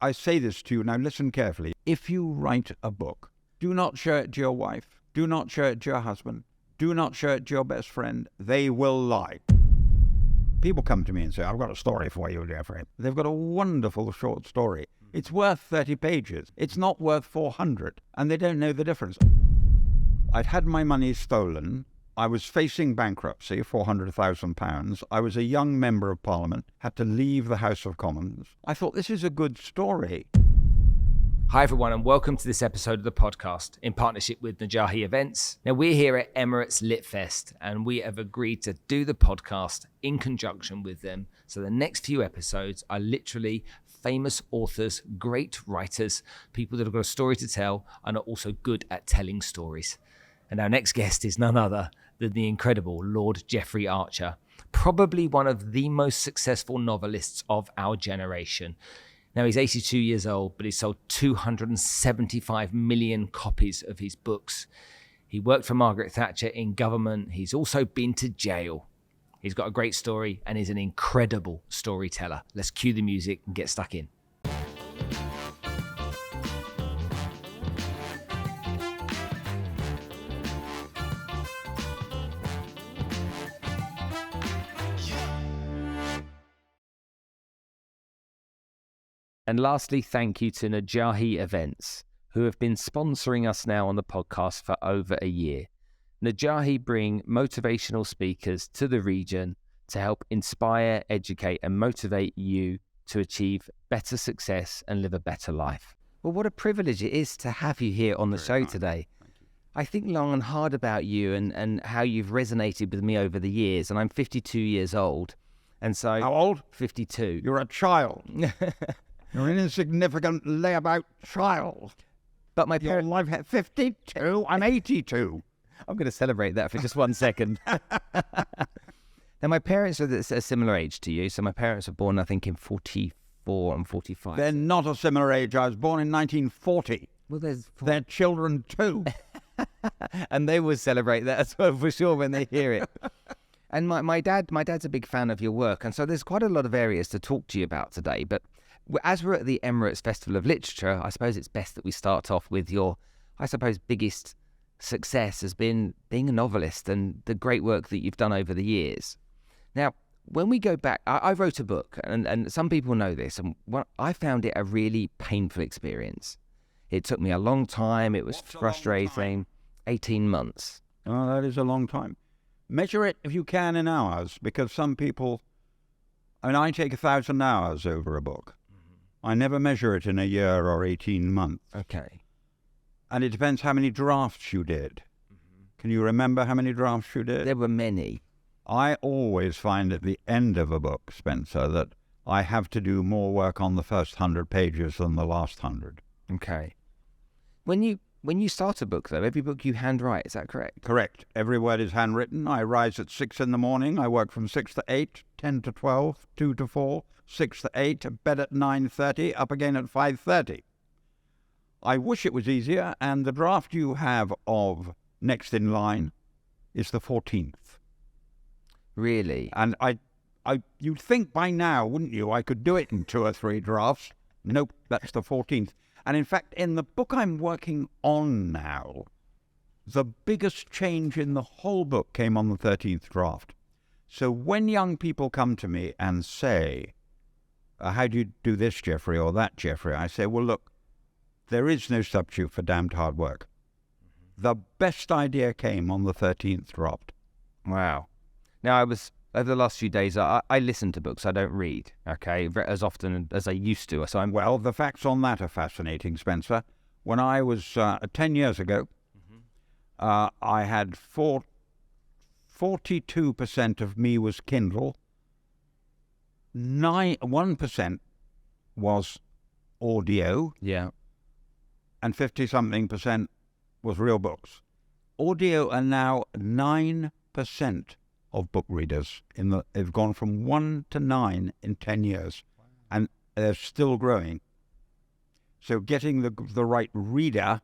I say this to you, now listen carefully. If you write a book, do not show it to your wife. Do not show it to your husband. Do not show it to your best friend. They will lie. People come to me and say, I've got a story for you, Jeffrey. They've got a wonderful short story. It's worth 30 pages. It's not worth 400. And they don't know the difference. I'd had my money stolen. I was facing bankruptcy, £400,000. I was a young member of Parliament, had to leave the House of Commons. I thought, this is a good story. Hi everyone, and welcome to this episode of the podcast in partnership with Najahi Events. Now we're here at Emirates Lit Fest and we have agreed to do the podcast in conjunction with them. So the next few episodes are literally famous authors, great writers, people that have got a story to tell and are also good at telling stories. And our next guest is none other than the incredible Lord Jeffrey Archer, probably one of the most successful novelists of our generation. Now, he's 82 years old, but he's sold 275 million copies of his books. He worked for Margaret Thatcher in government. He's also been to jail. He's got a great story and is an incredible storyteller. Let's cue the music and get stuck in. And lastly, thank you to Najahi Events, who have been sponsoring us now on the podcast for over a year. Najahi bring motivational speakers to the region to help inspire, educate, and motivate you to achieve better success and live a better life. Well, what a privilege it is to have you here on the show today. I think long and hard about you and how you've resonated with me over the years, and I'm 52 years old. And so, How old? 52. You're a child. You're an insignificant layabout child. But my parents... Your life had 52, I'm 82. I'm going to celebrate that for just 1 second. Now, my parents are a similar age to you. So my parents were born, I think, in 44 and 45. They're not a similar age. I was born in 1940. Well, They're children too. And they will celebrate that as well, for sure, when they hear it. And my dad's a big fan of your work. And so there's quite a lot of areas to talk to you about today. But as we're at the Emirates Festival of Literature, I suppose it's best that we start off with your, I suppose, biggest success has been being a novelist and the great work that you've done over the years. Now, when we go back, I wrote a book, and some people know this, and I found it a really painful experience. It took me a long time. It was frustrating. 18 months. Oh, that is a long time. Measure it, if you can, in hours, because some people... I take 1,000 hours over a book. I never measure it in a year or 18 months. Okay. And it depends how many drafts you did. Can you remember how many drafts you did? There were many. I always find at the end of a book, Spencer, that I have to do more work on the first 100 pages than the last 100. Okay. When you start a book, though, every book you handwrite, is that correct? Correct. Every word is handwritten. I rise at 6 in the morning. I work from 6 to 8, 10 to 12, 2 to 4, 6 to 8, bed at 9:30, up again at 5:30. I wish it was easier, and the draft you have of Next in Line is the 14th. Really? And you'd think by now, wouldn't you, I could do it in 2 or 3 drafts. Nope, that's the 14th. And in fact, in the book I'm working on now, the biggest change in the whole book came on the 13th draft. So when young people come to me and say, how do you do this, Jeffrey, or that, Jeffrey? I say, well, look, there is no substitute for damned hard work. The best idea came on the 13th draft. Wow. Now, over the last few days, I listen to books. I don't read, okay, as often as I used to. So Well, the facts on that are fascinating, Spencer. When I was 10 years ago, I had 42% of me was Kindle, 1% was audio, yeah, and 50-something% was real books. Audio are now 9% of book readers. They've gone from 1 to 9 in 10 years, and they're still growing. So getting the right reader,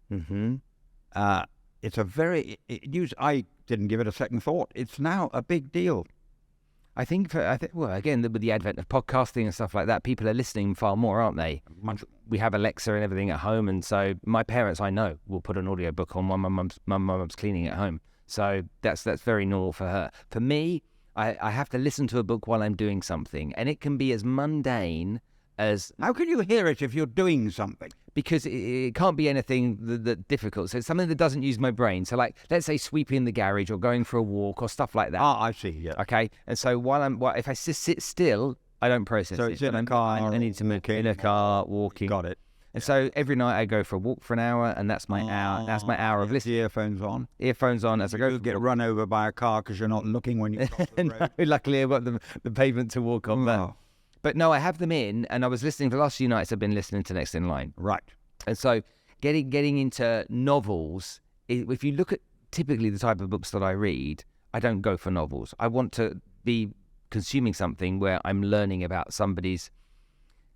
it's a very... I didn't give it a second thought. It's now a big deal. I think, well, again, with the advent of podcasting and stuff like that, people are listening far more, aren't they? We have Alexa and everything at home, and so my parents, I know, will put an audiobook on while my mum's cleaning at home. So that's very normal for her. For me, I have to listen to a book while I'm doing something, and it can be as mundane as... How can you hear it if you're doing something? Because it can't be anything that difficult. So it's something that doesn't use my brain. So like, let's say sweeping the garage or going for a walk or stuff like that. Ah, I see, yeah. Okay, and so if I just sit still, I don't process it. So it's in a car. I need to move in a car, walking. Got it. And so every night I go for a walk for an hour, and that's my hour. That's my hour of listening. Earphones on. Earphones on as I go. You get run over by a car because you're not looking when you cross the road. No, luckily I've got the pavement to walk on. Oh. But no, I have them in, and I was listening for the last few nights. I've been listening to Next in Line. Right. And so getting into novels, if you look at typically the type of books that I read, I don't go for novels. I want to be consuming something where I'm learning about somebody's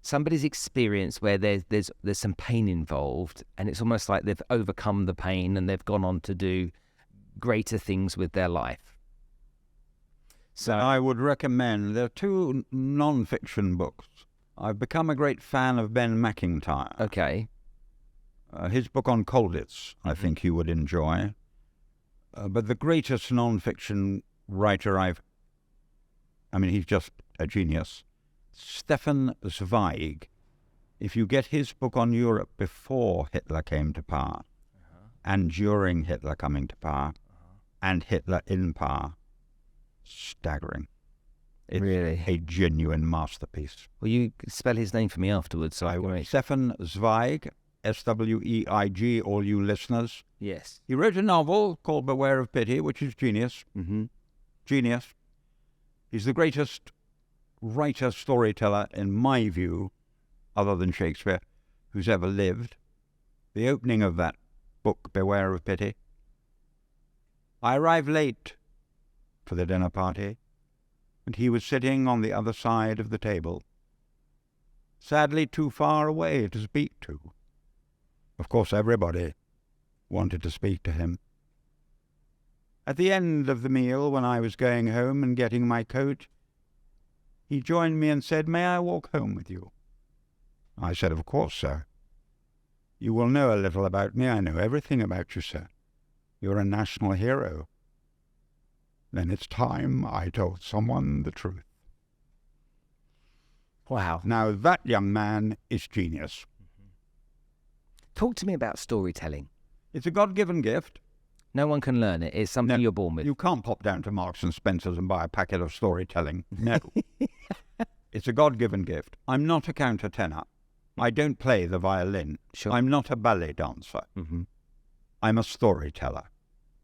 experience, where there's some pain involved, and it's almost like they've overcome the pain and they've gone on to do greater things with their life. So I would recommend, there are two non-fiction books. I've become a great fan of Ben McIntyre. Okay. His book on Colditz, I think you would enjoy. But the greatest non-fiction writer he's just a genius. Stefan Zweig. If you get his book on Europe before Hitler came to power, and during Hitler coming to power, and Hitler in power, staggering. It's really a genuine masterpiece. Will you spell his name for me afterwards? So I will. Stefan Zweig, Sweig, all you listeners. Yes. He wrote a novel called Beware of Pity, which is genius. Mm-hmm. Genius. He's the greatest writer, storyteller, in my view, other than Shakespeare, who's ever lived. The opening of that book, Beware of Pity. I arrived late for the dinner party, and he was sitting on the other side of the table, sadly too far away to speak to. Of course, everybody wanted to speak to him. At the end of the meal, when I was going home and getting my coat, he joined me and said, "May I walk home with you?" I said, "Of course, sir. You will know a little about me. I know everything about you, sir. You're a national hero." Then it's time I told someone the truth. Wow. Now that young man is genius. Talk to me about storytelling. It's a God-given gift. No one can learn it. It's something you're born with. You can't pop down to Marks and Spencer's and buy a packet of storytelling. No. It's a God-given gift. I'm not a countertenor. I don't play the violin. Sure. I'm not a ballet dancer. Mm-hmm. I'm a storyteller.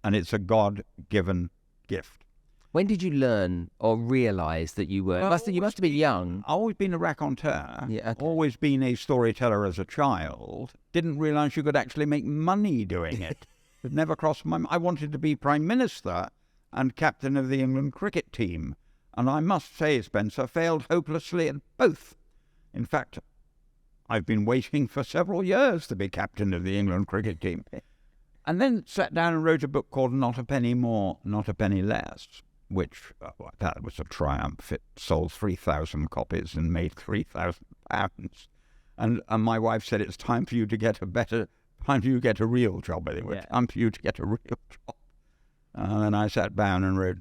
And it's a God-given gift. When did you learn or realise that you were... you must have been young. I've always been a raconteur. Yeah, okay. Always been a storyteller as a child. Didn't realise you could actually make money doing it. It never crossed my mind. I wanted to be Prime Minister and captain of the England cricket team. And I must say, Spencer, failed hopelessly at both. In fact, I've been waiting for several years to be captain of the England cricket team. And then sat down and wrote a book called Not a Penny More, Not a Penny Less, which, that was a triumph. It sold 3,000 copies and made £3,000. And my wife said, "It's time for you to get a real job anyway. Yeah. Time for you to get a real job." And then I sat down and wrote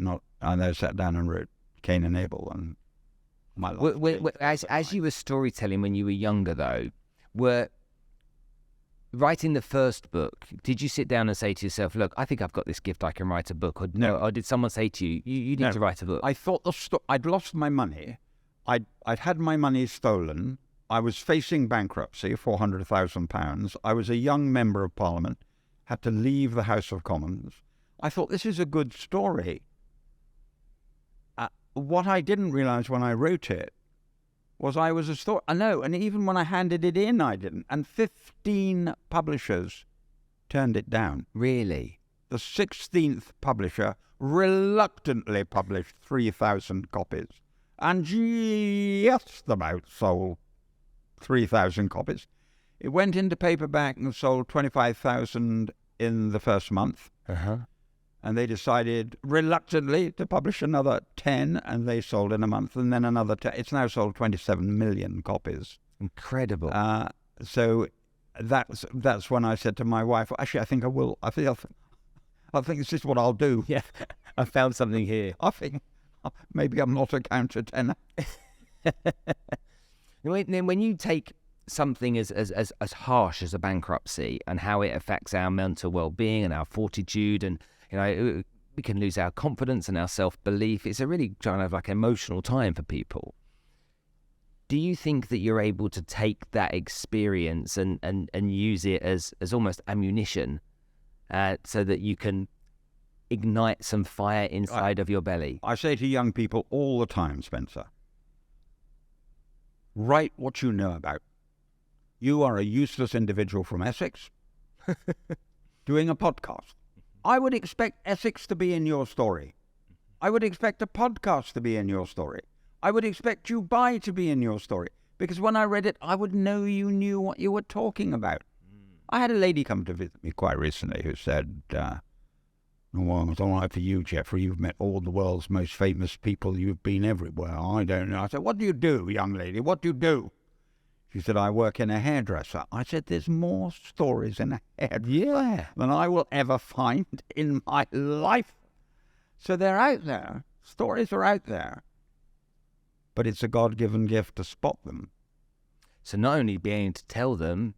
Cain and Abel, and my life. As you were storytelling when you were younger, though, were writing the first book, did you sit down and say to yourself, "Look, I think I've got this gift, I can write a book"? Or did someone say to you, you need to write a book? I thought I'd lost my money. I'd had my money stolen. I was facing bankruptcy, £400,000. I was a young member of Parliament, had to leave the House of Commons. I thought, this is a good story. What I didn't realise when I wrote it was I was a story. No, and even when I handed it in, I didn't. And 15 publishers turned it down. Really? The 16th publisher reluctantly published 3,000 copies and just about sold 3,000 copies. It went into paperback and sold 25,000 in the first month. Uh-huh. And they decided reluctantly to publish another 10, and they sold in a month, and then another 10. It's now sold 27 million copies. Incredible. So that's when I said to my wife, actually, I think I will. I think this is what I'll do. Yeah, I found something here. I think maybe I'm not a countertenor. When you take something as harsh as a bankruptcy and how it affects our mental well-being and our fortitude, and we can lose our confidence and our self-belief. It's a really kind of like emotional time for people. Do you think that you're able to take that experience and use it as almost ammunition so that you can ignite some fire inside of your belly? I say to young people all the time, Spencer, write what you know about. You are a useless individual from Essex doing a podcast. I would expect Essex to be in your story. I would expect a podcast to be in your story. I would expect Dubai to be in your story. Because when I read it, I would know you knew what you were talking about. I had a lady come to visit me quite recently who said, well, it's all right for you, Jeffrey. You've met all the world's most famous people. You've been everywhere. I don't know. I said, what do you do, young lady? What do you do? She said, I work in a hairdresser. I said, there's more stories in a hairdresser than I will ever find in my life. So they're out there. Stories are out there. But it's a God-given gift to spot them. So not only being able to tell them,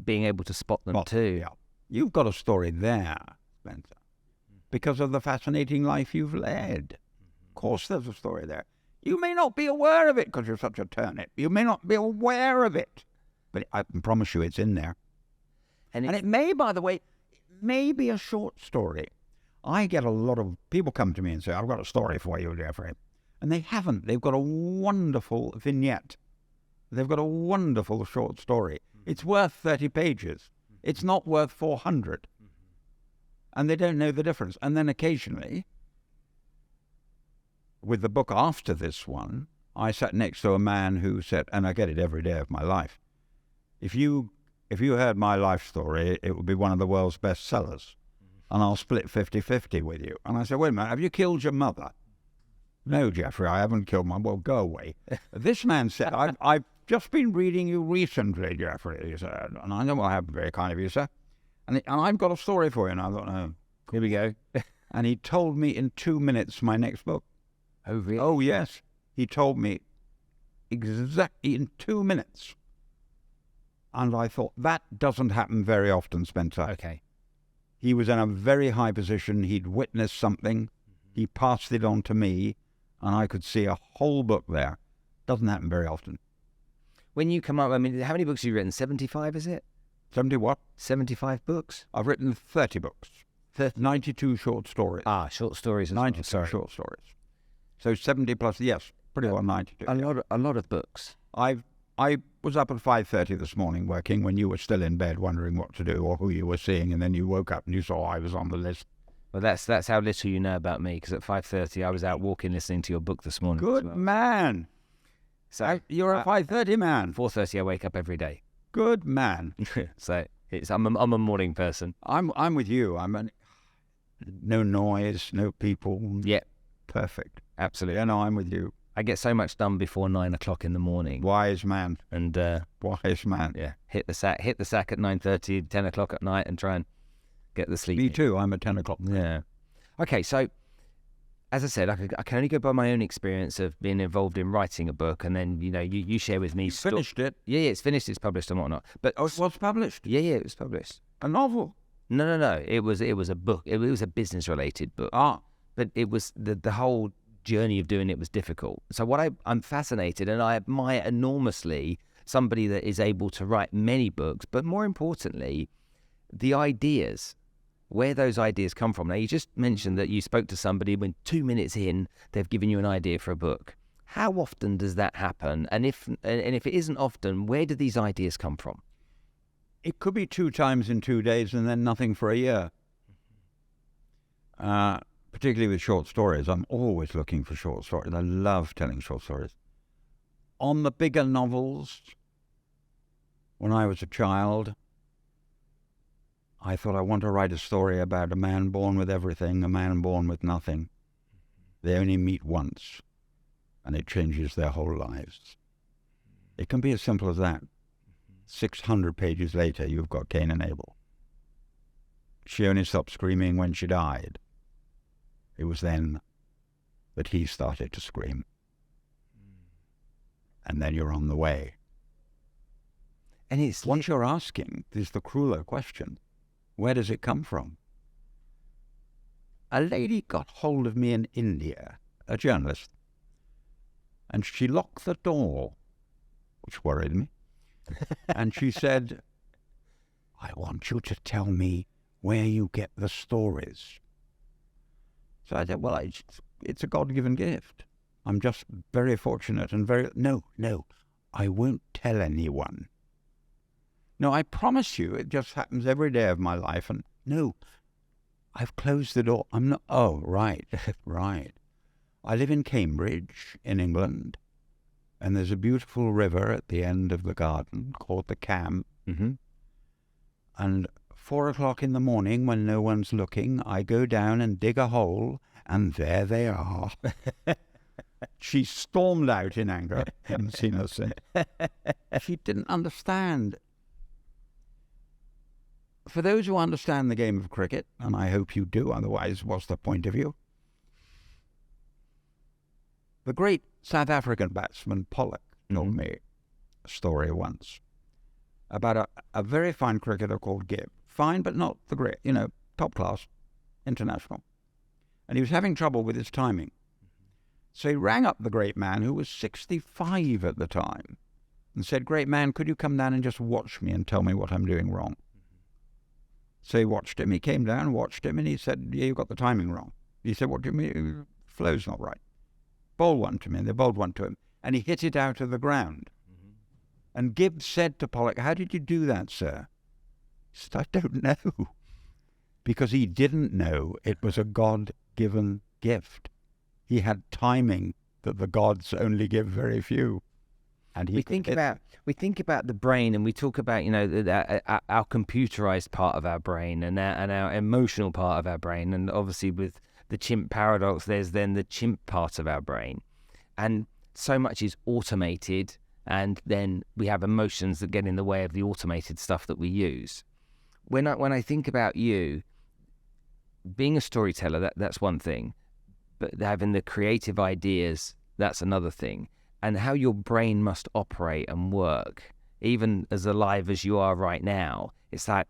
being able to spot them too. Yeah. You've got a story there, Spencer, because of the fascinating life you've led. Of course there's a story there. You may not be aware of it because you're such a turnip. You may not be aware of it. But I can promise you it's in there. And it may, by the way, it may be a short story. I get a lot of people come to me and say, I've got a story for you, Jeffrey. And they haven't. They've got a wonderful vignette. They've got a wonderful short story. It's worth 30 pages. It's not worth 400. And they don't know the difference. And then occasionally, with the book after this one, I sat next to a man who said, and I get it every day of my life, if you heard my life story, it would be one of the world's bestsellers. And I'll split 50-50 with you. And I said, wait a minute, have you killed your mother? No, Jeffrey, I haven't killed my... Well, go away. This man said, I've just been reading you recently, Jeffrey, he said. And I know I have, very kind of you, sir. And I've got a story for you. And I thought, oh, here we go. And he told me in 2 minutes my next book. Oh, really? Oh, yes. He told me exactly in 2 minutes. And I thought, that doesn't happen very often, Spencer. Okay. He was in a very high position. He'd witnessed something. He passed it on to me, and I could see a whole book there. Doesn't happen very often. When you come up, I mean, how many books have you written? 75, is it? 70 what? 75 books? I've written 30 books. 92 short stories. Ah, short stories as 92 well. short stories. So 70 plus, yes, pretty well 92. A lot of books. I was up at 5:30 this morning working when you were still in bed wondering what to do or who you were seeing, and then you woke up and you saw I was on the list. Well, that's how little you know about me, because at 5:30 I was out walking listening to your book this morning. Good man. So you're a 5:30 man. 4:30 I wake up every day. Good man. So I'm a morning person. I'm with you. No noise, no people. Yeah. Perfect. Absolutely. Yeah, no, I'm with you. I get so much done before 9 o'clock in the morning. Wise man. And wise man. Yeah. Hit the sack at 9:30, 10 o'clock at night, and try and get the sleep. Me too. I'm at 10 o'clock. Yeah. Okay, so as I said, I can only go by my own experience of being involved in writing a book, and then you share with me. You finished it? Yeah, it's finished. It's published and whatnot. But it was published? Yeah, it was published. A novel? No. It was a book. It was a business related book. But it was the whole journey of doing it was difficult. So I'm fascinated, and I admire enormously somebody that is able to write many books, but more importantly, the ideas. Where those ideas come from. Now, you just mentioned that you spoke to somebody when 2 minutes in, they've given you an idea for a book. How often does that happen? And if it isn't often, where do these ideas come from? It could be 2 times in 2 days and then nothing for a year. Particularly with short stories. I'm always looking for short stories. I love telling short stories. On the bigger novels, when I was a child, I thought, I want to write a story about a man born with everything, a man born with nothing. They only meet once, and it changes their whole lives. It can be as simple as that. 600 pages later, you've got Cain and Abel. She only stopped screaming when she died. It was then that he started to scream. And then you're on the way. And it's what you're asking is the crueler question. Where does it come from? A lady got hold of me in India, a journalist, and she locked the door, which worried me. And she said, I want you to tell me where you get the stories. So I said, well, it's a God-given gift. I'm just very fortunate and no, I won't tell anyone. No, I promise you, it just happens every day of my life. And no, I've closed the door. I'm not, oh, right, right. I live in Cambridge, in England, and there's a beautiful river at the end of the garden called the Cam. Mm-hmm. And 4 o'clock in the morning, when no one's looking, I go down and dig a hole, and there they are. She stormed out in anger. Hadn't seen her since. She didn't understand. For those who understand the game of cricket, and I hope you do, otherwise what's the point of you? The great South African batsman Pollock told me a story once about a very fine cricketer called Gibb. Fine, but not the great, top class, international. And he was having trouble with his timing. So he rang up the great man, who was 65 at the time, and said, great man, could you come down and just watch me and tell me what I'm doing wrong? So he watched him. He came down, watched him, and he said, yeah, you got the timing wrong. He said, what do you mean? Flow's not right. Bowl one to me, and they bowled one to him, and he hit it out of the ground. And Gibbs said to Pollock, how did you do that, sir? He said, I don't know. Because he didn't know it was a God-given gift. He had timing that the gods only give very few. And we think about the brain, and we talk about our computerized part of our brain and our emotional part of our brain, and obviously with the chimp paradox, there's then the chimp part of our brain, and so much is automated, and then we have emotions that get in the way of the automated stuff that we use. When I think about you being a storyteller, that's one thing, but having the creative ideas, that's another thing. And how your brain must operate and work, even as alive as you are right now, it's like,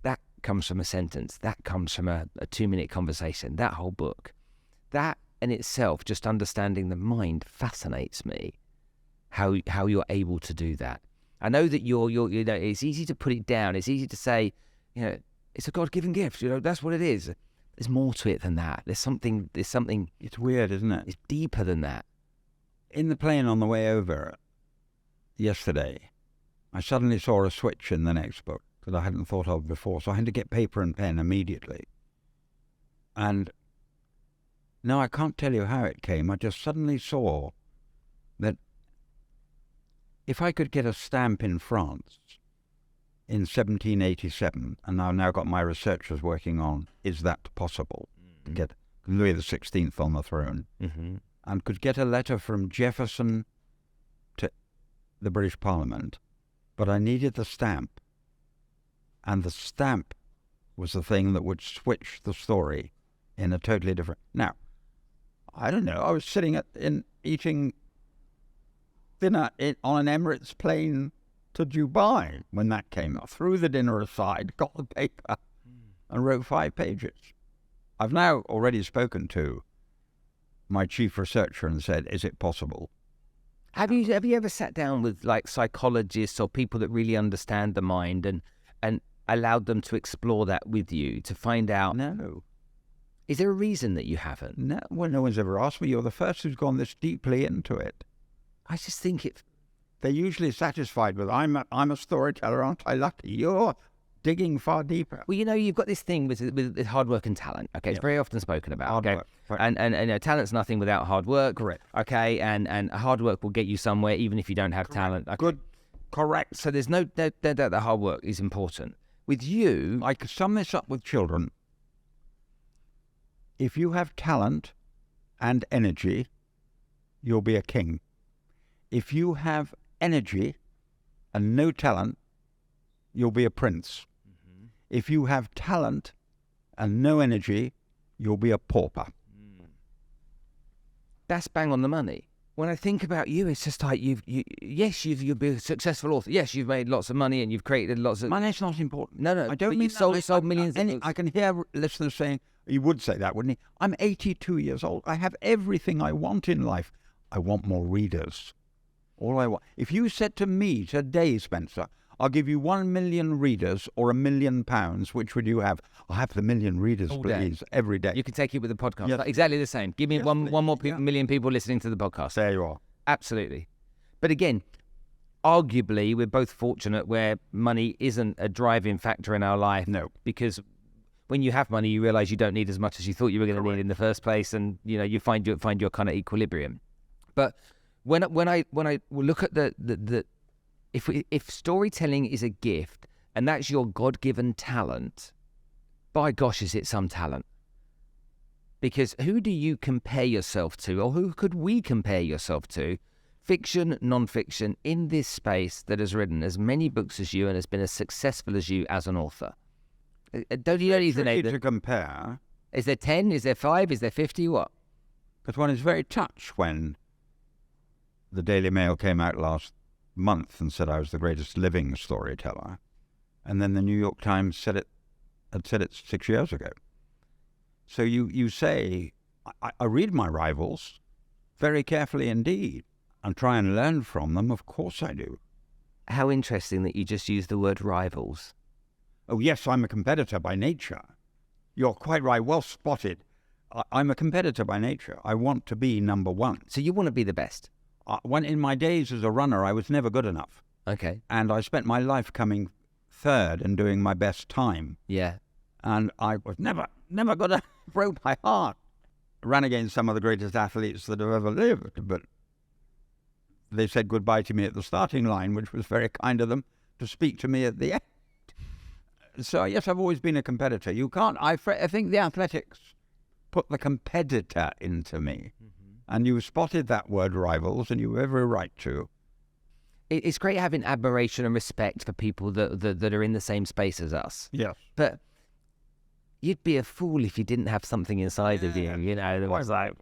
that comes from a sentence, that comes from a 2-minute conversation, that whole book. That in itself, just understanding the mind, fascinates me, how you're able to do that. I know that it's easy to put it down, it's easy to say, it's a God-given gift, that's what it is. There's more to it than that. There's something. It's weird, isn't it? It's deeper than that. In the plane on the way over yesterday, I suddenly saw a switch in the next book that I hadn't thought of before, so I had to get paper and pen immediately. And now I can't tell you how it came. I just suddenly saw that if I could get a stamp in France in 1787, and I've now got my researchers working on, is that possible, to get Louis XVI on the throne, and could get a letter from Jefferson to the British Parliament, but I needed the stamp, and the stamp was the thing that would switch the story in a totally different... Now, I don't know, I was sitting eating dinner on an Emirates plane to Dubai when that came up. Threw the dinner aside, got the paper, and wrote 5 pages. I've now already spoken to my chief researcher and said, is it possible? Have you ever sat down with psychologists or people that really understand the mind and allowed them to explore that with you to find out? No. Is there a reason that you haven't? No, well, no one's ever asked me. You're the first who's gone this deeply into it. I just think they're usually satisfied with, I'm a storyteller, aren't I lucky? You're digging far deeper. Well, you've got this thing with hard work and talent. Okay, it's very often spoken about. Hard work. Right. And talent's nothing without hard work. Correct. Okay, and hard work will get you somewhere even if you don't have talent. Okay. Good. Correct. So there's no doubt that hard work is important. With you, I could sum this up with children. If you have talent and energy, you'll be a king. If you have energy and no talent, you'll be a prince. Mm-hmm. If you have talent and no energy, you'll be a pauper. That's bang on the money. When I think about you, it's just like you've been a successful author. Yes, you've made lots of money and you've created lots of... Money's not important. No, I don't mean you've sold millions of books. I can hear listeners saying, he would say that, wouldn't he? I'm 82 years old. I have everything I want in life. I want more readers. All I want. If you said to me today, Spencer, I'll give you 1 million readers or £1 million, which would you have? I'll have the 1 million readers, please, every day. You can take it with the podcast. Yes. Exactly the same. Give me one more million people listening to the podcast. There you are. Absolutely. But again, arguably, we're both fortunate where money isn't a driving factor in our life. No. Because when you have money, you realise you don't need as much as you thought you were going to need in the first place, and you find your kind of equilibrium. But when I look at the if storytelling is a gift and that's your God-given talent, by gosh, is it some talent? Because who do you compare yourself to, or who could we compare yourself to, fiction, non-fiction, in this space that has written as many books as you and has been as successful as you as an author? Don't even know to compare. Is there 10? Is there 5? Is there 50? What? Because one is very touched when the Daily Mail came out last month and said I was the greatest living storyteller, and then the New York Times had said it 6 years ago. So you say, I read my rivals very carefully indeed and try and learn from them. Of course I do. How interesting that you just used the word rivals. Oh yes, I'm a competitor by nature. You're quite right, well spotted. I'm a competitor by nature. I want to be number one. So you want to be the best? When in my days as a runner, I was never good enough. Okay. And I spent my life coming third and doing my best time. Yeah. And I was never good enough. Broke my heart. Ran against some of the greatest athletes that have ever lived, but they said goodbye to me at the starting line, which was very kind of them to speak to me at the end. So yes, I've always been a competitor. You can't. I think the athletics put the competitor into me. And you spotted that word, rivals, and you have every right to. It's great having admiration and respect for people that are in the same space as us. Yes. But you'd be a fool if you didn't have something inside of you, that was like,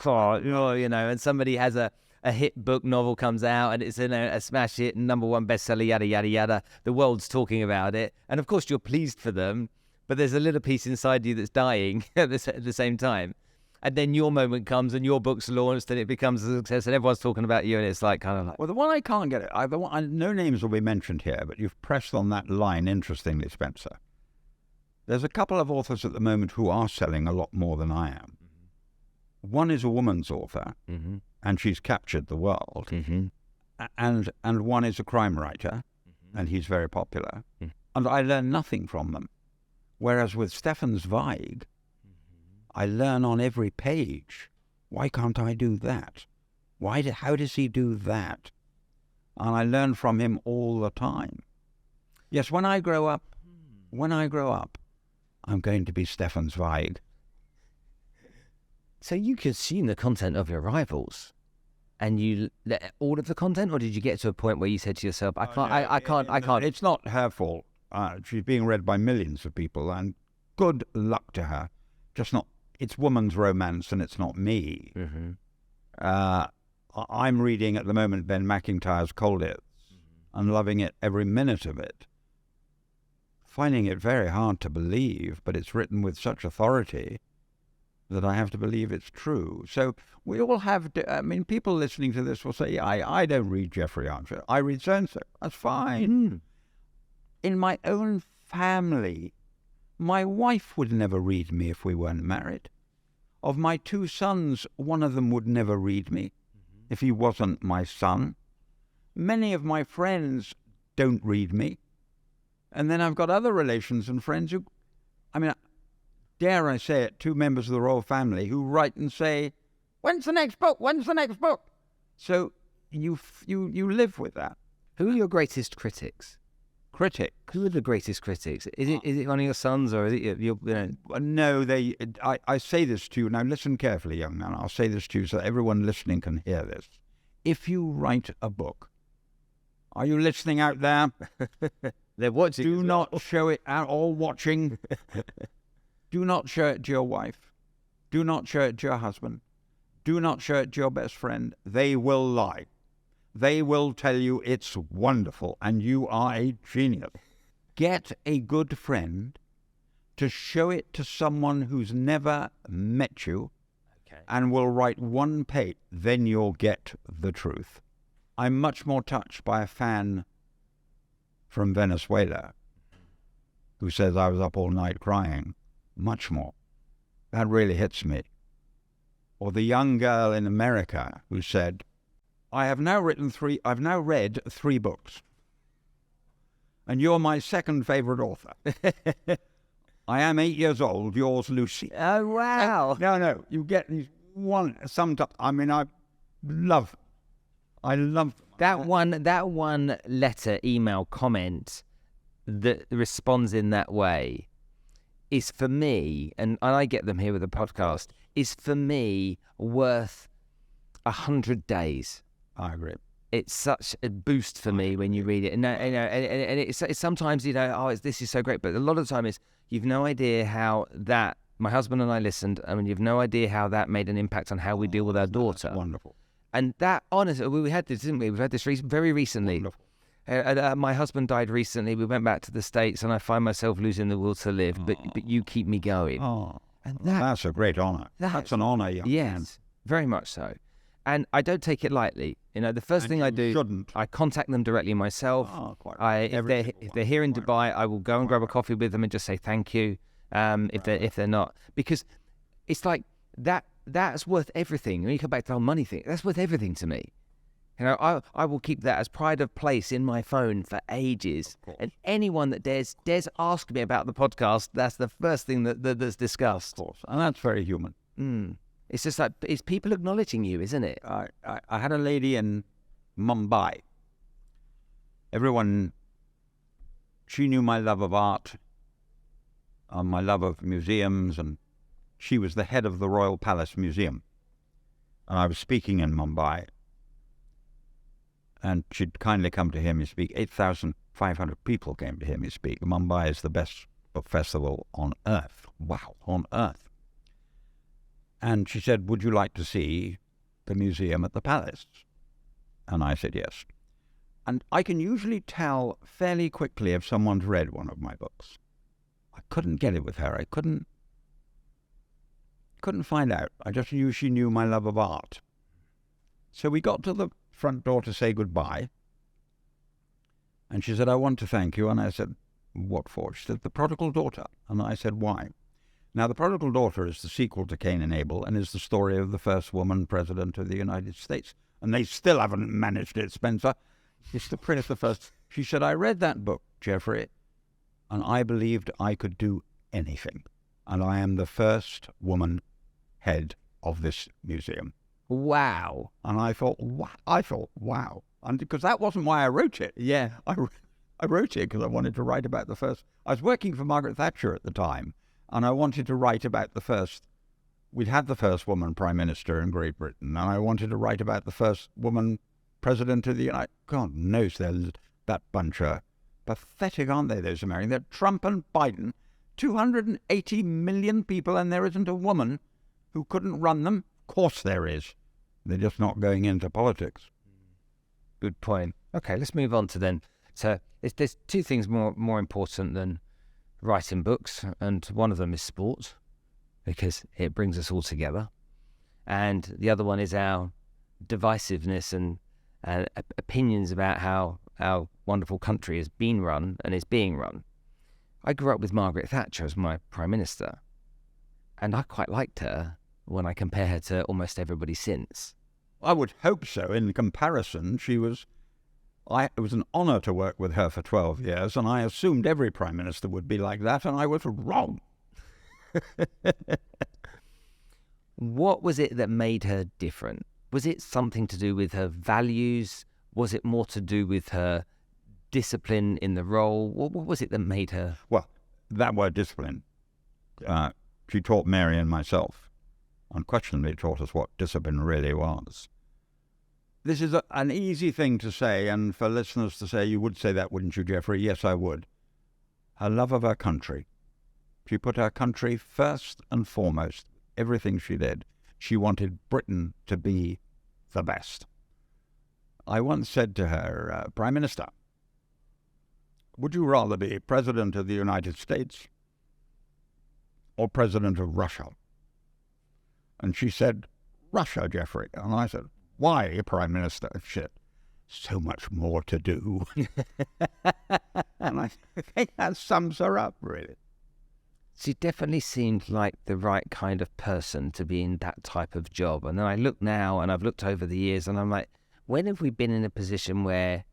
and somebody has a hit book novel comes out and it's a smash hit and #1 bestseller, yada, yada, yada. The world's talking about it. And of course you're pleased for them, but there's a little piece inside you that's dying at the same time. And then your moment comes and your book's launched and it becomes a success and everyone's talking about you and it's like kind of like... Well, the one I can't get it. No names will be mentioned here, but you've pressed on that line interestingly, Spencer. There's a couple of authors at the moment who are selling a lot more than I am. Mm-hmm. One is a woman's author, mm-hmm. and she's captured the world. Mm-hmm. And one is a crime writer, mm-hmm. and he's very popular. Mm-hmm. And I learn nothing from them. Whereas with Stefan Zweig, I learn on every page. Why can't I do that? How does he do that? And I learn from him all the time. Yes, when I grow up, I'm going to be Stefan Zweig. So you consume the content of your rivals, and you all of the content, or did you get to a point where you said to yourself, I can't. It's not her fault. She's being read by millions of people, and good luck to her. Just not. It's woman's romance, and it's not me. Mm-hmm. I'm reading at the moment Ben McIntyre's Colditz, mm-hmm. and loving it every minute of it. Finding it very hard to believe, but it's written with such authority that I have to believe it's true. So we all have. People listening to this will say, I don't read Jeffrey Archer. I read so-and-so. That's fine. In my own family, my wife would never read me if we weren't married. Of my 2 sons, one of them would never read me if he wasn't my son. Many of my friends don't read me. And then I've got other relations and friends who, dare I say it, 2 members of the royal family who write and say, when's the next book? When's the next book? So you live with that. Who are your greatest critics? critic. Who are the greatest critics? Is it one of your sons, or is it your No, I say this to you, now listen carefully, young man, I'll say this to you so everyone listening can hear this. If you write a book, are you listening out there? They're watching. Do not show it out, all watching. Do not show it to your wife. Do not show it to your husband. Do not show it to your best friend. They will lie. They will tell you it's wonderful and you are a genius. Get a good friend to show it to someone who's never met you, and will write one page. Then you'll get the truth. I'm much more touched by a fan from Venezuela who says I was up all night crying. Much more. That really hits me. Or the young girl in America who said, I've now read 3 books, and you're my second favorite author. I am 8 years old, yours Lucy. Oh, wow. No, you get these sometimes, I mean, I love that one letter, email, comment that responds in that way is for me, and I get them here with the podcast, is for me worth 100 days. I agree. It's such a boost for me when you read it, and it's sometimes this is so great, but a lot of the time you've no idea how that. My husband and I listened, and you've no idea how that made an impact on how we deal with our daughter. That's wonderful. And that, honestly, we had this, didn't we? We've had this very recently. My husband died recently. We went back to the States, and I find myself losing the will to live. But you keep me going. Oh, and that's a great honour. That's an honour, young man. Yes, very much so. And I don't take it lightly. The first thing I do, I contact them directly myself. Oh, quite if they're here in Dubai, I will go and grab a coffee with them and just say thank you. If they're not, because it's like that's worth everything. When you come back to the whole money thing, that's worth everything to me. I will keep that as pride of place in my phone for ages. And anyone that dares ask me about the podcast, that's the first thing that's discussed. Of course, and that's very human. It's just like, it's people acknowledging you, isn't it? I had a lady in Mumbai. She knew my love of art, my love of museums, and she was the head of the Royal Palace Museum. And I was speaking in Mumbai, and she'd kindly come to hear me speak. 8,500 people came to hear me speak. Mumbai is the best book festival on earth. Wow, on earth. And she said, would you like to see the museum at the palace? And I said yes. And I can usually tell fairly quickly if someone's read one of my books. I couldn't get it with her. I couldn't find out. I just knew she knew my love of art. So we got to the front door to say goodbye. And she said, I want to thank you. And I said, what for? She said, The Prodigal Daughter. And I said, why? Now, The Prodigal Daughter is the sequel to Cain and Abel and is the story of the first woman president of the United States. And they still haven't managed it, Spencer. It's the print of the first. She said, I read that book, Jeffrey, and I believed I could do anything. And I am the first woman head of this museum. Wow. And I thought, wow. And because that wasn't why I wrote it. Yeah. I wrote it because I wanted to write about the first. I was working for Margaret Thatcher at the time, and I wanted to write about we'd had the first woman prime minister in Great Britain, and I wanted to write about the first woman president of the United. God knows there's that bunch of pathetic, aren't they, those Americans? They're Trump and Biden, 280 million people, and there isn't a woman who couldn't run them. Of course there is. They're just not going into politics. Good point. Okay, let's move on to then. So there's two things more important than writing books, and one of them is sport, because it brings us all together. And the other one is our divisiveness and opinions about how our wonderful country has been run and is being run. I grew up with Margaret Thatcher as my Prime Minister, and I quite liked her when I compare her to almost everybody since. I would hope so. In comparison, it was an honour to work with her for 12 years, and I assumed every Prime Minister would be like that, and I was wrong. What was it that made her different? Was it something to do with her values? Was it more to do with her discipline in the role? What was it that made her? Well, that word discipline, she taught Mary and myself, unquestionably taught us what discipline really was. This is an easy thing to say, and for listeners to say, you would say that, wouldn't you, Geoffrey? Yes, I would. Her love of her country. She put her country first and foremost, everything she did. She wanted Britain to be the best. I once said to her, Prime Minister, would you rather be President of the United States or President of Russia? And she said, Russia, Geoffrey. And I said, why, Prime Minister? She said, so much more to do. And I think that sums her up, really. She definitely seemed like the right kind of person to be in that type of job. And then I look now, and I've looked over the years, and I'm like, when have we been in a position where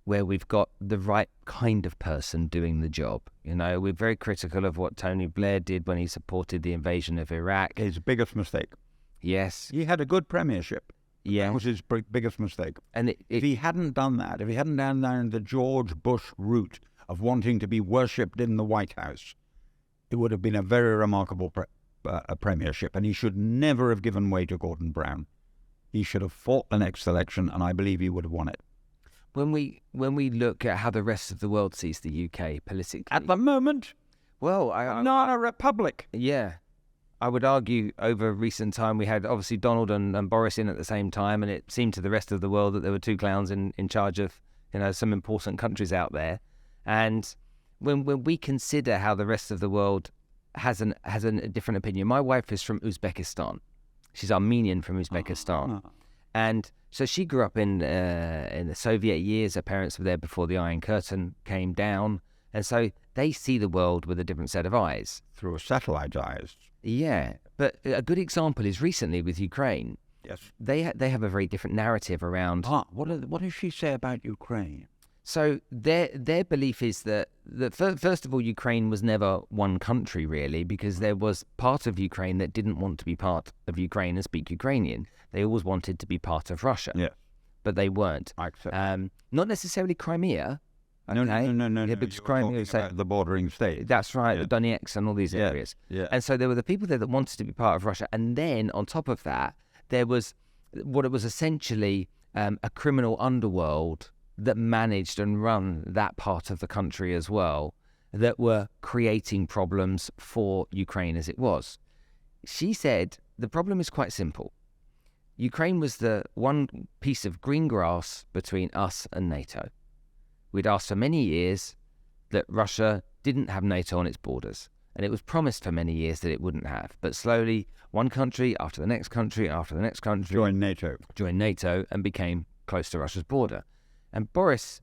we've got the right kind of person doing the job? You know, we're very critical of what Tony Blair did when he supported the invasion of Iraq. His biggest mistake. Yes. He had a good premiership. Yeah. That was his biggest mistake. And if he hadn't done that, if he hadn't gone down the George Bush route of wanting to be worshipped in the White House, it would have been a very remarkable premiership, and he should never have given way to Gordon Brown. He should have fought the next election, and I believe he would have won it. When we look at how the rest of the world sees the UK politically, at the moment, well, not a republic. Yeah, I would argue over recent time we had obviously Donald and Boris in at the same time, and it seemed to the rest of the world that there were two clowns in charge of, you know, some important countries out there. And when we consider how the rest of the world has a different opinion, my wife is from Uzbekistan. She's Armenian from Uzbekistan. And so she grew up in the Soviet years. Her parents were there before the Iron Curtain came down. And so they see the world with a different set of eyes. Through satellite eyes. Yeah. But a good example is recently with Ukraine. Yes. They have a very different narrative around... What does she say about Ukraine? So their belief is that first of all, Ukraine was never one country, really, because there was part of Ukraine that didn't want to be part of Ukraine and speak Ukrainian. They always wanted to be part of Russia. Yeah. But they weren't. Not necessarily Crimea. Okay? No. Yeah, because Crimea was the bordering state. That's right, yeah. Donetsk and all these areas. Yeah. And so there were the people there that wanted to be part of Russia. And then on top of that, there was what it was essentially a criminal underworld that managed and run that part of the country as well, that were creating problems for Ukraine as it was. She said the problem is quite simple. Ukraine was the one piece of green grass between us and NATO. We'd asked for many years that Russia didn't have NATO on its borders, and it was promised for many years that it wouldn't have. But slowly, one country after the next country after the next country joined NATO and became close to Russia's border. And Boris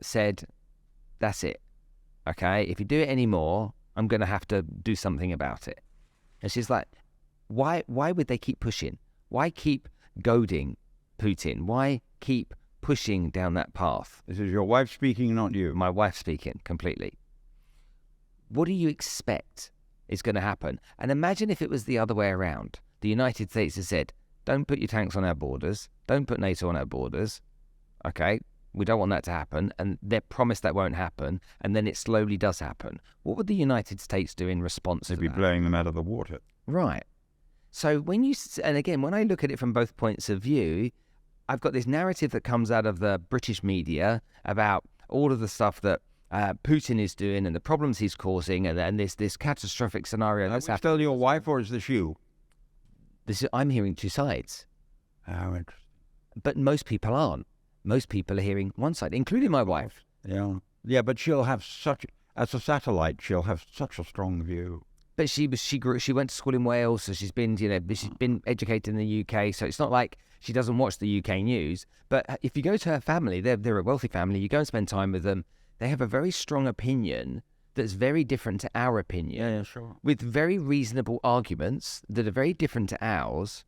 said, that's it. Okay, if you do it anymore, I'm going to have to do something about it. And she's like, why would they keep pushing? Why keep goading Putin? Why keep pushing down that path? This is your wife speaking, not you. My wife speaking, completely. What do you expect is going to happen? And imagine if it was the other way around. The United States has said, don't put your tanks on our borders. Don't put NATO on our borders. Okay, we don't want that to happen, and they're promised that won't happen, and then it slowly does happen. What would the United States do in response to that? They'd be blowing them out of the water. Right. So and again, when I look at it from both points of view, I've got this narrative that comes out of the British media about all of the stuff that Putin is doing and the problems he's causing, and this catastrophic scenario. Is this still your wife, or is this you? I'm hearing two sides. How interesting. But most people aren't. Most people are hearing one side, including my wife. Yeah, but she'll have as a satellite, she'll have such a strong view. But she went to school in Wales, so she's been educated in the UK. So it's not like she doesn't watch the UK news. But if you go to her family, they're a wealthy family. You go and spend time with them. They have a very strong opinion that's very different to our opinion. Yeah, sure. With very reasonable arguments that are very different to ours.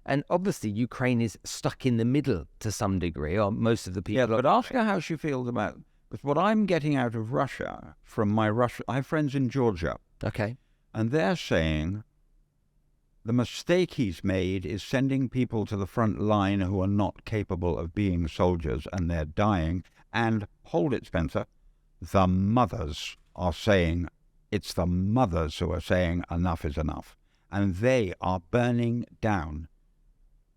And obviously, Ukraine is stuck in the middle to some degree, or most of the people. Yeah, but ask her how she feels about. Because what I'm getting out of Russia, I have friends in Georgia. Okay. And they're saying the mistake he's made is sending people to the front line who are not capable of being soldiers, and they're dying. And hold it, Spencer, the mothers are saying, it's the mothers who are saying enough is enough. And they are burning down.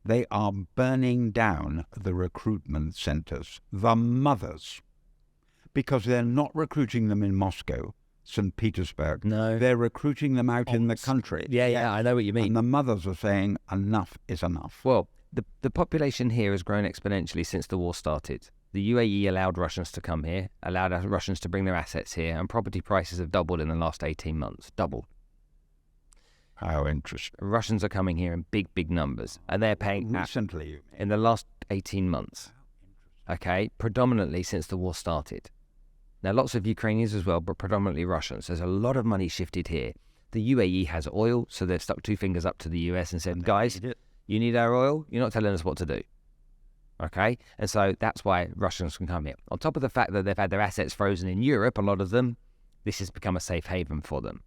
They are burning down the recruitment centres, the mothers, because they're not recruiting them in Moscow, St. Petersburg. No. They're recruiting them out in the country. Yeah, I know what you mean. And the mothers are saying enough is enough. Well, the population here has grown exponentially since the war started. The UAE allowed Russians to come here, allowed Russians to bring their assets here, and property prices have doubled in the last 18 months. Doubled. How interesting. Russians are coming here in big, big numbers, and they're paying recently in the last 18 months. Okay, predominantly since the war started. Now, lots of Ukrainians as well, but predominantly Russians. There's a lot of money shifted here. The UAE has oil, so they've stuck two fingers up to the US and said, guys, you need our oil? You're not telling us what to do. Okay? And so that's why Russians can come here. On top of the fact that they've had their assets frozen in Europe, a lot of them, this has become a safe haven for them.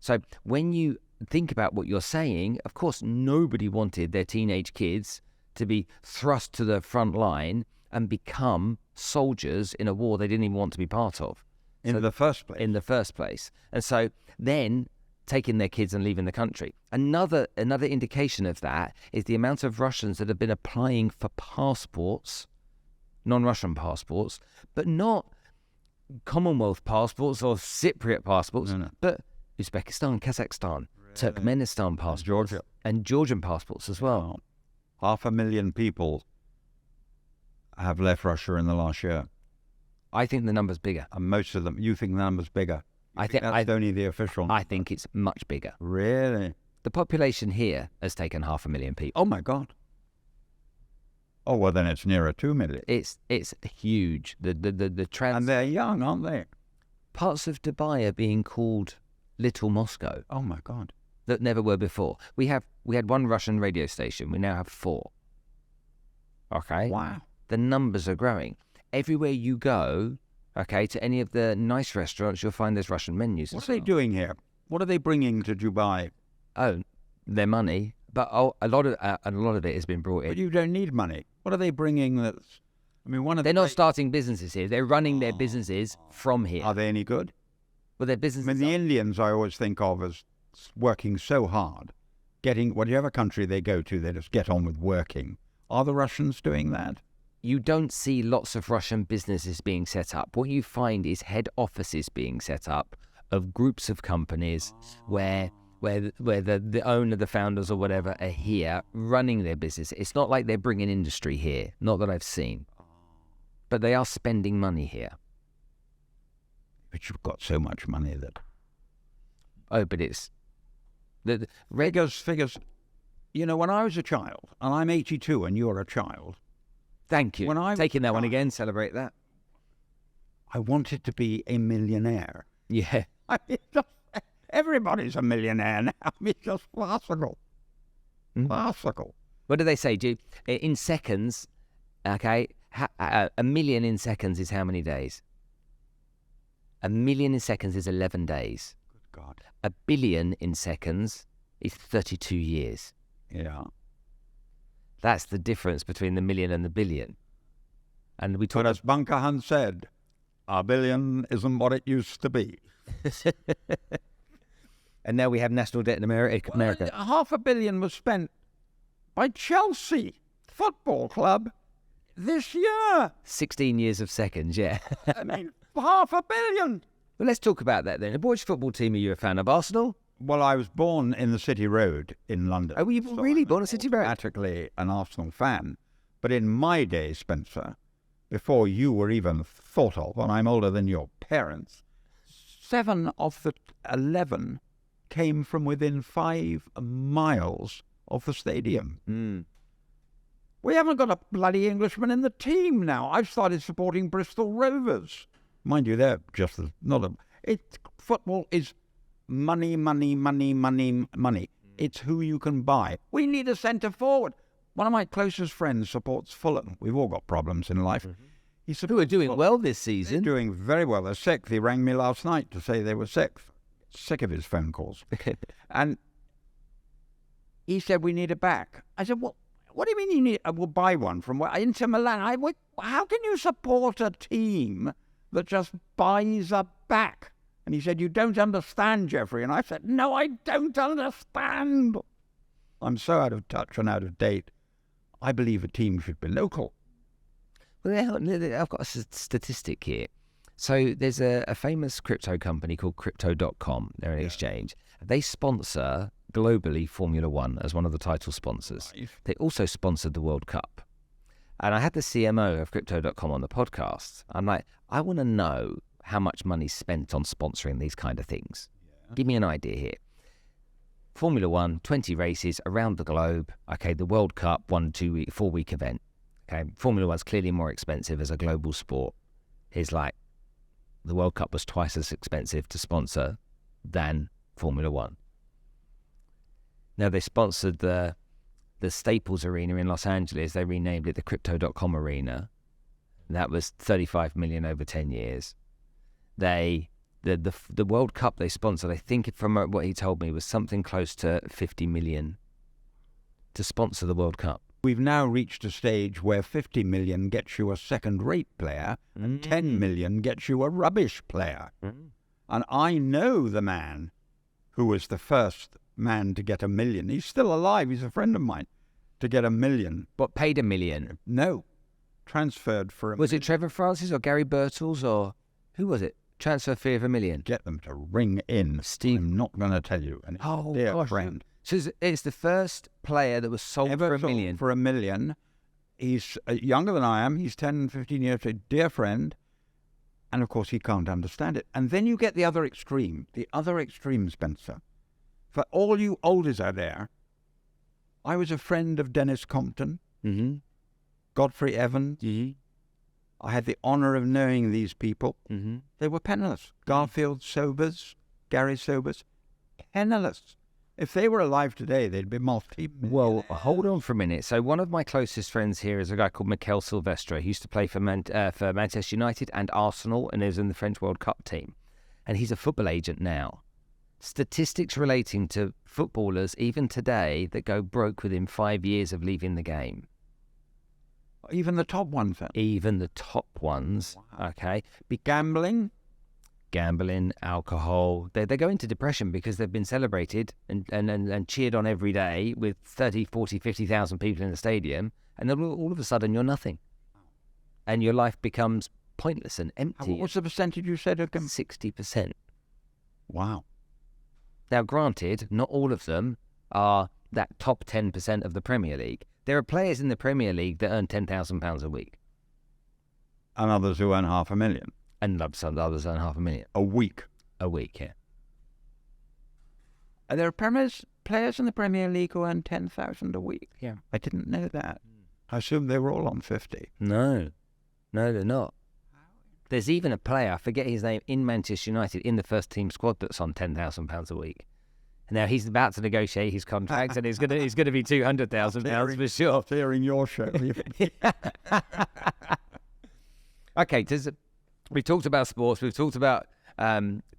So when you think about what you're saying, of course, nobody wanted their teenage kids to be thrust to the front line and become soldiers in a war they didn't even want to be part of. In the first place. And so then taking their kids and leaving the country. Another indication of that is the amount of Russians that have been applying for passports, non-Russian passports, but not Commonwealth passports or Cypriot passports, but Uzbekistan, Kazakhstan, Turkmenistan passports, Georgia, and Georgian passports as well. 500,000 people have left Russia in the last year. I think the number's bigger. And most of them, you think the number's bigger? I think that's only the official number. I think it's much bigger. Really? The population here has taken 500,000 people. Oh my God. Oh well, then it's nearer 2 million. It's huge. And they're young, aren't they? Parts of Dubai are being called Little Moscow. Oh my God. That never were before. We had one Russian radio station. We now have 4. Okay. Wow. The numbers are growing. Everywhere you go, okay, to any of the nice restaurants, you'll find there's Russian menus. What are they doing here? What are they bringing to Dubai? Oh, their money. But a lot of it has been brought in. But you don't need money. What are they bringing? That's, I mean, they're not starting businesses here. They're running their businesses from here. Are they any good? Well, their businesses. I mean, the Indians I always think of as working so hard, getting whatever country they go to, they just get on with working. Are the Russians doing that? You don't see lots of Russian businesses being set up. What you find is head offices being set up of groups of companies where the owner, the founders or whatever are here running their business. It's not like they're bringing industry here, not that I've seen. But they are spending money here. But you've got so much money that... Oh, but it's... Figures. You know, when I was a child, and I'm 82 and you're a child... Thank you. When I taking that one again, celebrate that. I wanted to be a millionaire. Yeah. I mean, everybody's a millionaire now. I mean, it's just farcical. Farcical. What do they say? In seconds, okay, a million in seconds is how many days? A million in seconds is 11 days. Good God. A billion in seconds is 32 years. Yeah. That's the difference between the million and the billion. And we talk. But as Bunker Hunt said, a billion isn't what it used to be. And now we have national debt in America. Well, $500 million was spent by Chelsea Football Club this year. 16 years of seconds, yeah. I mean, $500 million. Well, let's talk about that then. Which football team are you a fan of? Arsenal? Well, I was born in the City Road in London. Oh, were you really born in City Road? Automatically an Arsenal fan. But in my day, Spencer, before you were even thought of, and I'm older than your parents, 7 of the 11 came from within 5 miles of the stadium. We haven't got a bloody Englishman in the team now. I've started supporting Bristol Rovers. Mind you, they're just not a... Football is... Money. It's who you can buy. We need a centre forward. One of my closest friends supports Fulham. We've all got problems in life. Who are doing well this season. They're doing very well. They're sixth. He rang me last night to say they were sixth. Sick of his phone calls. And he said, we need a back. I said, what do you mean you need... We'll buy one from where? Inter Milan. how can you support a team that just buys a back? And he said, you don't understand, Jeffrey. And I said, no, I don't understand. I'm so out of touch and out of date. I believe a team should be local. Well, I've got a statistic here. So there's a famous crypto company called Crypto.com. They're an exchange. They sponsor globally Formula One as one of the title sponsors. Right. They also sponsored the World Cup. And I had the CMO of Crypto.com on the podcast. I'm like, I want to know how much money's spent on sponsoring these kind of things. Yeah. Give me an idea here. Formula One, 20 races around the globe. Okay, the World Cup, 4-week event. Okay, Formula One's clearly more expensive as a global sport. Here's like, the World Cup was twice as expensive to sponsor than Formula One. Now, they sponsored the Staples Arena in Los Angeles. They renamed it the Crypto.com Arena. That was $35 million over 10 years. The World Cup they sponsored, I think from what he told me, was something close to $50 million to sponsor the World Cup. We've now reached a stage where 50 million gets you a second-rate player and 10 million gets you a rubbish player. And I know the man who was the first man to get $1 million. He's still alive. He's a friend of mine. To get $1 million. But paid $1 million? No. Transferred for $1 million. Was it Trevor Francis or Gary Birtles or who was it? Transfer fee of $1 million. Get them to ring in. Steve. I'm not going to tell you. And dear friend. So it's the first player that was sold for $1 million. For $1 million. He's younger than I am. He's 10, 15 years old. Dear friend. And of course he can't understand it. And then you get the other extreme. The other extreme, Spencer. For all you oldies out there, I was a friend of Dennis Compton. Mm-hmm. Godfrey Evans. Mm-hmm. I had the honour of knowing these people. Mm-hmm. They were penniless. Garfield Sobers, Gary Sobers, penniless. If they were alive today, they'd be multi-millionaires. Well, hold on for a minute. So one of my closest friends here is a guy called Mikel Silvestre. He used to play for Manchester United and Arsenal, and he was in the French World Cup team. And he's a football agent now. Statistics relating to footballers, even today, that go broke within 5 years of leaving the game. Even the top ones? Even the top ones, wow. Okay. Gambling, alcohol. They go into depression because they've been celebrated and cheered on every day with 30, 40, 50,000 people in the stadium, and then all of a sudden you're nothing. And your life becomes pointless and empty. What's the percentage you said? 60%. Wow. Now, granted, not all of them are that top 10% of the Premier League. There are players in the Premier League that earn £10,000 a week. And others who earn $500,000. And some others earn $500,000. A week. A week, yeah. Are there players in the Premier League who earn $10,000 a week? Yeah. I didn't know that. I assumed they were all on 50. No, they're not. There's even a player, I forget his name, in Manchester United in the first team squad that's on £10,000 a week. Now he's about to negotiate his contract, and it's going to be £200,000 for sure. Hearing your show. Okay, we've talked about sports, we've talked about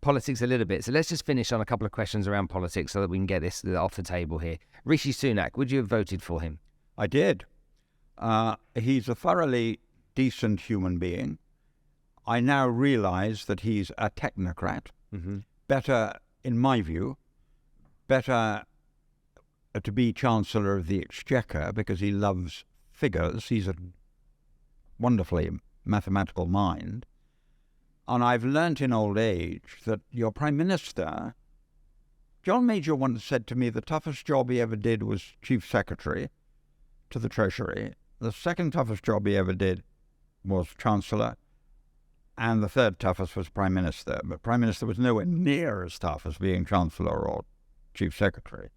politics a little bit, so let's just finish on a couple of questions around politics so that we can get this off the table here. Rishi Sunak, would you have voted for him? I did. He's a thoroughly decent human being. I now realise that he's a technocrat. Mm-hmm. Better, in my view, to be Chancellor of the Exchequer because he loves figures. He's a wonderfully mathematical mind. And I've learnt in old age that your Prime Minister, John Major once said to me the toughest job he ever did was Chief Secretary to the Treasury. The second toughest job he ever did was Chancellor. And the third toughest was Prime Minister. But Prime Minister was nowhere near as tough as being Chancellor or Chief Secretary.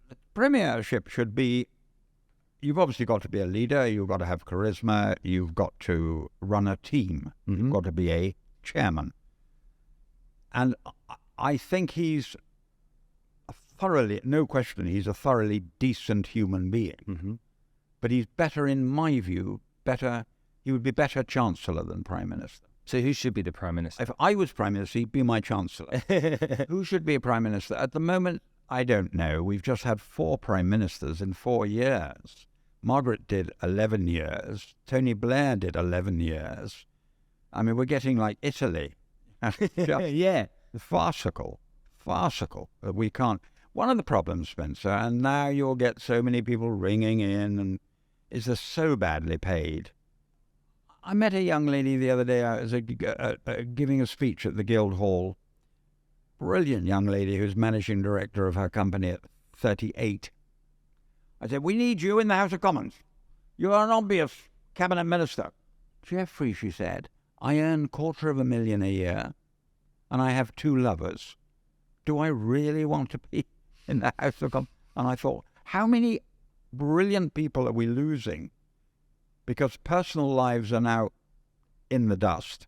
The Premiership should be, you've obviously got to be a leader, you've got to have charisma, you've got to run a team, you've got to be a chairman. And I think he's no question, he's a thoroughly decent human being. Mm-hmm. But he's better, in my view, he would be better Chancellor than Prime Minister. So who should be the Prime Minister? If I was Prime Minister, he'd be my Chancellor. Who should be a Prime Minister? At the moment, I don't know. We've just had 4 Prime Ministers in 4 years. Margaret did 11 years. Tony Blair did 11 years. I mean, we're getting like Italy. Yeah. Farcical that we can't. One of the problems, Spencer, and now you'll get so many people ringing in, and is they're so badly paid. I met a young lady the other day. I was giving a speech at the Guildhall. Brilliant young lady who's managing director of her company at 38. I said, "We need you in the House of Commons. You're an obvious cabinet minister." "Geoffrey," she said, "I earn $250,000 a year, and I have 2 lovers. Do I really want to be in the House of Commons?" And I thought, how many brilliant people are we losing because personal lives are now in the dust,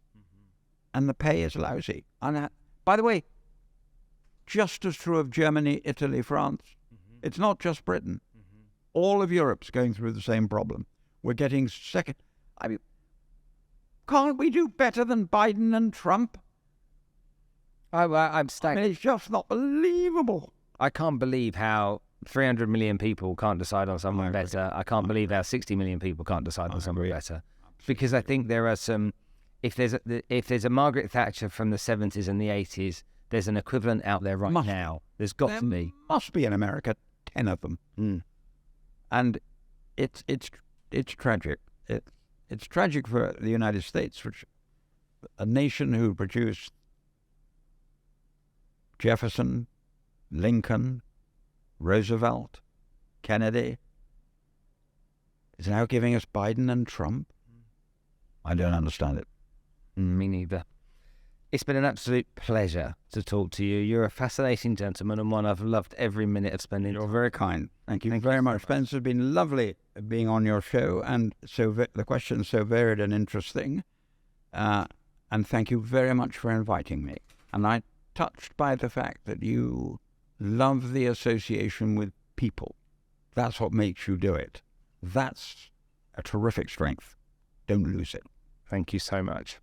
and the pay is lousy? And by the way, just as true of Germany, Italy, France. It's not just Britain. All of Europe's going through the same problem. We're getting second. I mean, can't we do better than Biden and Trump? I'm staggered. I mean, it's just not believable. I can't believe how 300 million people can't decide on someone better. I can't believe how 60 million people can't decide on someone better. Because I think there are some. If there's a Margaret Thatcher from the 70s and the 80s, there's an equivalent out there now. There's got to be. Must be in America, 10 of them. And it's tragic. It's tragic for the United States, which a nation who produced Jefferson, Lincoln, Roosevelt, Kennedy, is now giving us Biden and Trump. I don't understand it. Me neither. It's been an absolute pleasure to talk to you. You're a fascinating gentleman, and one I've loved every minute of spending. You're very kind. Thank you very much, Spencer. It's been lovely being on your show, and the questions so varied and interesting. And thank you very much for inviting me. And I'm touched by the fact that you love the association with people. That's what makes you do it. That's a terrific strength. Don't lose it. Thank you so much.